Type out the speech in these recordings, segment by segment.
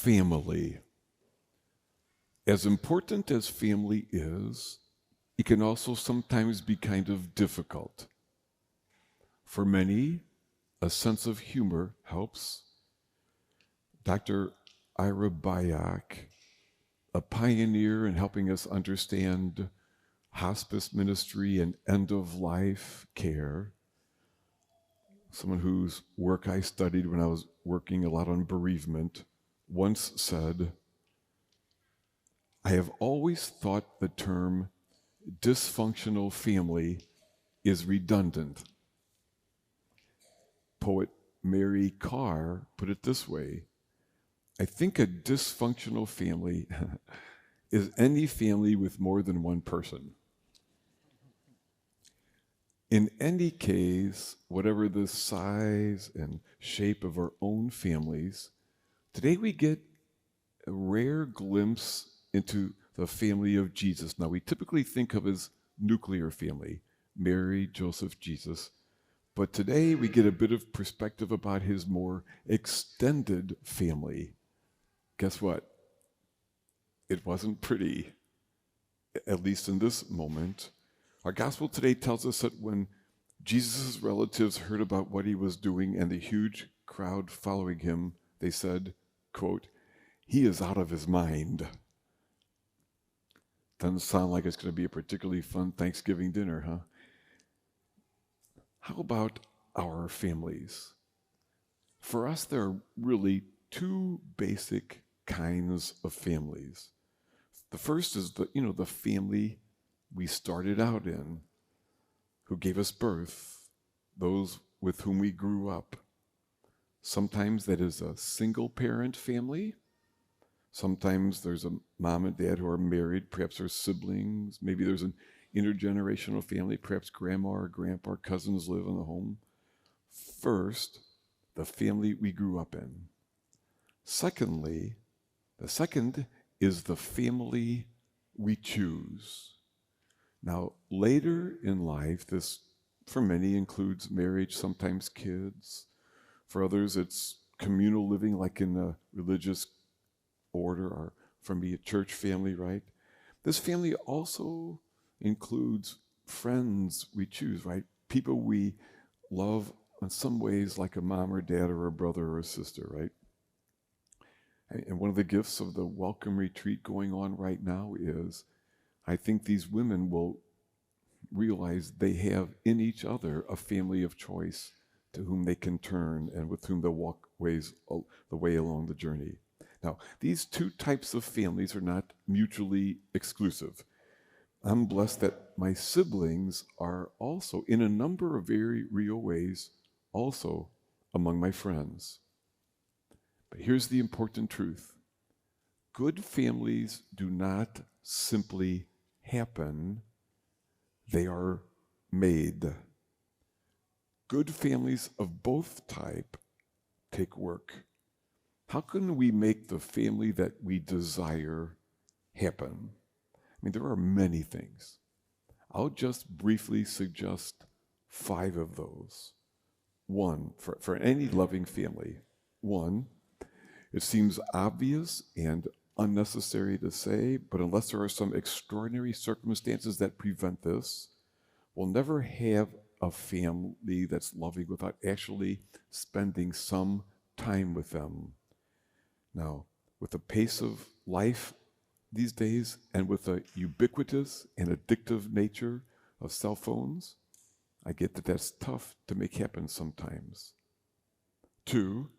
family. As important as family is, it can also sometimes be kind of difficult. For many, a sense of humor helps. Dr. Ira Byock, a pioneer in helping us understand hospice ministry and end-of-life care, someone whose work I studied when I was working a lot on bereavement, once said, "I have always thought the term dysfunctional family is redundant." Poet Mary Carr put it this way: "I think a dysfunctional family is any family with more than one person." In any case, whatever the size and shape of our own families, today we get a rare glimpse into the family of Jesus. Now, we typically think of his nuclear family, Mary, Joseph, Jesus. But today we get a bit of perspective about his more extended family. Guess what? It wasn't pretty, at least in this moment. Our gospel today tells us that when Jesus' relatives heard about what he was doing and the huge crowd following him, they said, quote, "He is out of his mind." Doesn't sound like it's going to be a particularly fun Thanksgiving dinner, huh? How about our families? For us, there are really two basic kinds of families. The first is the family we started out in, who gave us birth, those with whom we grew up. Sometimes that is a single-parent family. Sometimes there's a mom and dad who are married, perhaps there's siblings. Maybe there's an intergenerational family, perhaps grandma or grandpa or cousins live in the home. First, the family we grew up in. Secondly, the second is the family we choose. Now, later in life, this for many includes marriage, sometimes kids. For others, it's communal living, like in a religious order, or for me, a church family, right? This family also includes friends we choose, right? People we love in some ways, like a mom or dad or a brother or a sister, right? And one of the gifts of the welcome retreat going on right now is, I think these women will realize they have in each other a family of choice to whom they can turn and with whom they'll walk the way along the journey. Now, these two types of families are not mutually exclusive. I'm blessed that my siblings are also, in a number of very real ways, also among my friends. But here's the important truth. Good families do not simply happen, they are made. Good families of both type take work. How can we make the family that we desire happen? I mean, there are many things. I'll just briefly suggest 5 of those. One, for any loving family. One, it seems obvious and unnecessary to say, but unless there are some extraordinary circumstances that prevent this, we'll never have a family that's loving without actually spending some time with them. Now, with the pace of life these days and with the ubiquitous and addictive nature of cell phones, I get that that's tough to make happen sometimes. 2,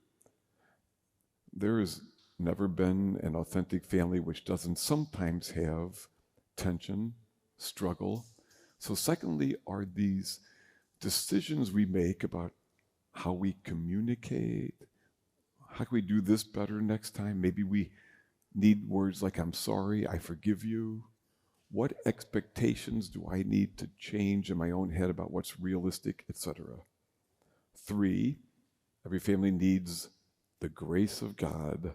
there has never been an authentic family which doesn't sometimes have tension, struggle. So secondly are these decisions we make about how we communicate. How can we do this better next time? Maybe we need words like, "I'm sorry, I forgive you." What expectations do I need to change in my own head about what's realistic, etc.? 3, every family needs the grace of God.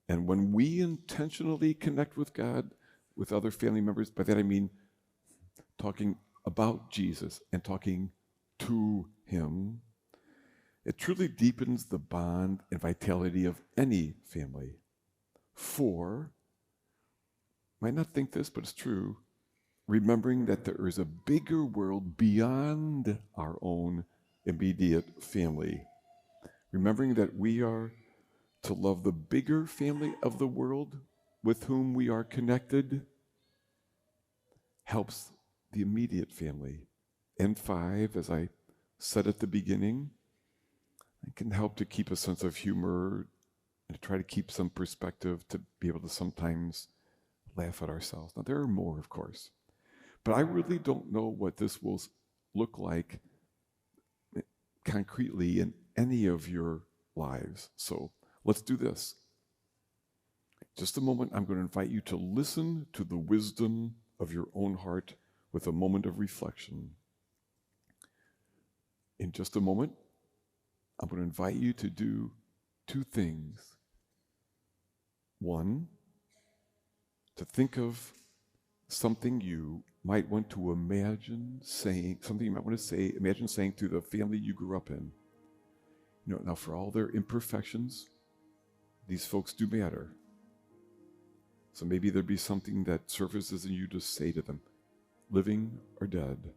And when we intentionally connect with God, with other family members, by that I mean talking about Jesus and talking to him, it truly deepens the bond and vitality of any family. 4, might not think this, but it's true, remembering that there is a bigger world beyond our own immediate family. Remembering that we are to love the bigger family of the world with whom we are connected helps the immediate family. And 5, as I said at the beginning, it can help to keep a sense of humor and to try to keep some perspective, to be able to sometimes laugh at ourselves. Now, there are more, of course, but I really don't know what this will look like concretely in any of your lives. So let's do this. Just a moment, I'm going to invite you to listen to the wisdom of your own heart with a moment of reflection. In just a moment, I'm going to invite you to do 2 things. 1, to think of something you might want to imagine saying, something you might want to say, imagine saying to the family you grew up in. You know, now for all their imperfections, these folks do matter. So maybe there'd be something that surfaces in you to say to them, living or dead.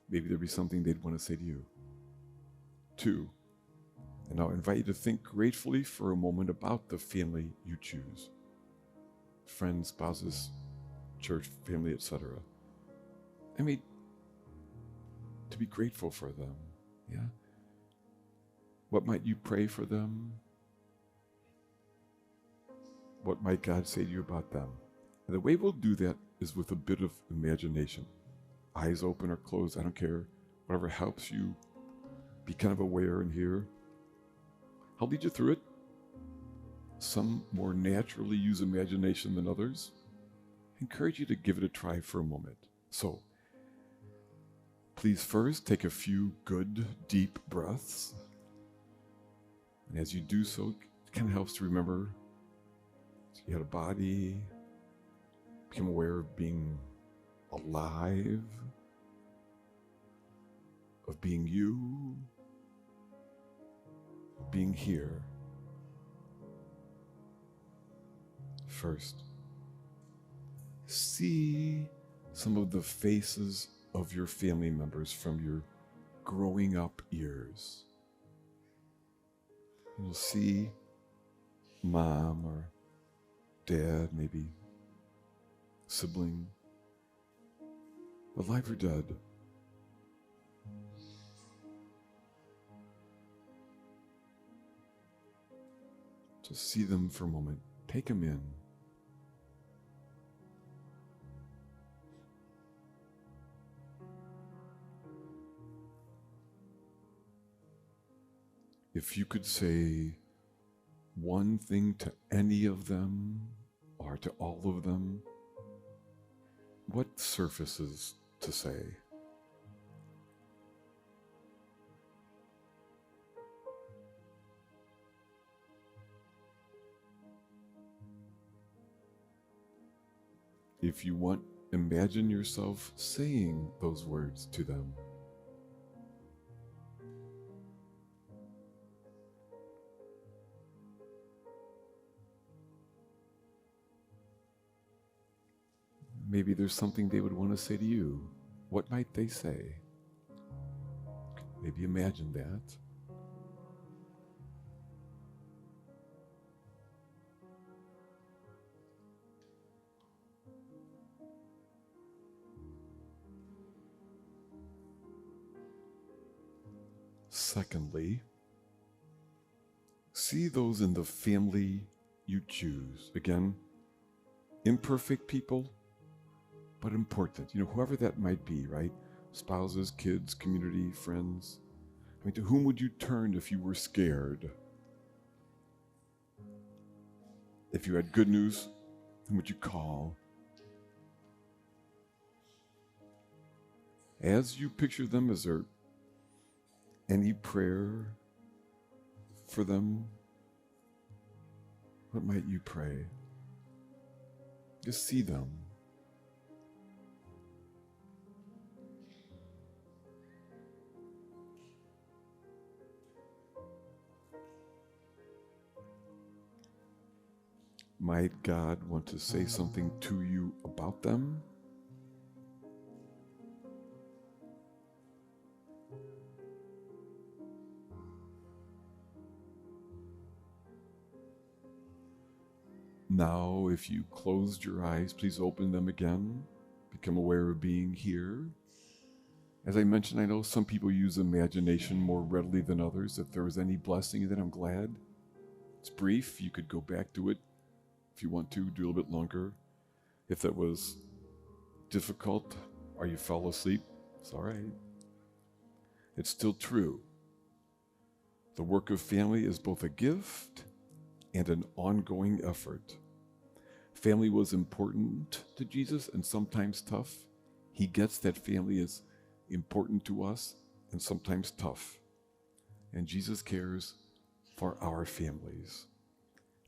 Maybe there'd be something they'd want to say to you. 2, and I'll invite you to think gratefully for a moment about the family you choose. Friends, spouses, church, family, etc. I mean, to be grateful for them, yeah? What might you pray for them? What might God say to you about them? And the way we'll do that is with a bit of imagination. Eyes open or closed, I don't care. Whatever helps you be kind of aware and hear. I'll lead you through it. Some more naturally use imagination than others. I encourage you to give it a try for a moment. So, please first take a few good, deep breaths. And as you do so, it kind of helps to remember you had a body, become aware of being alive, of being you, being here. First, see some of the faces of your family members from your growing up years. You'll see mom or dad, maybe sibling, alive or dead. Just see them for a moment. Take them in. If you could say one thing to any of them or to all of them, what surfaces to say? If you want, imagine yourself saying those words to them. Maybe there's something they would want to say to you. What might they say? Maybe imagine that. Secondly, see those in the family you choose. Again, imperfect people, but important. You know, whoever that might be, right? Spouses, kids, community, friends. I mean, to whom would you turn if you were scared? If you had good news, whom would you call? As you picture them, is there any prayer for them? What might you pray? Just see them. might God want to say something to you about them? Now, if you closed your eyes, please open them again. Become aware of being here. As I mentioned, I know some people use imagination more readily than others. If there was any blessing in it, I'm glad. It's brief. You could go back to it if you want to, do a little bit longer. If that was difficult or you fell asleep, it's all right. It's still true. The work of family is both a gift and an ongoing effort. Family was important to Jesus and sometimes tough. He gets that family is important to us and sometimes tough. And Jesus cares for our families.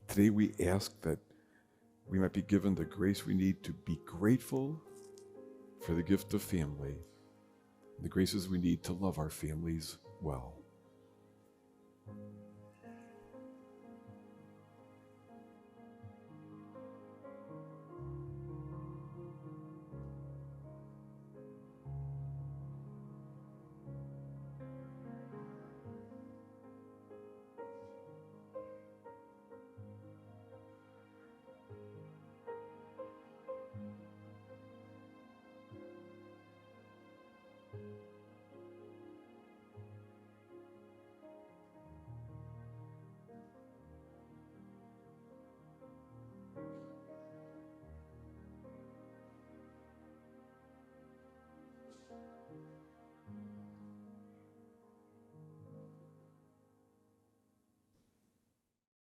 Today we ask that we might be given the grace we need to be grateful for the gift of family, and the graces we need to love our families well.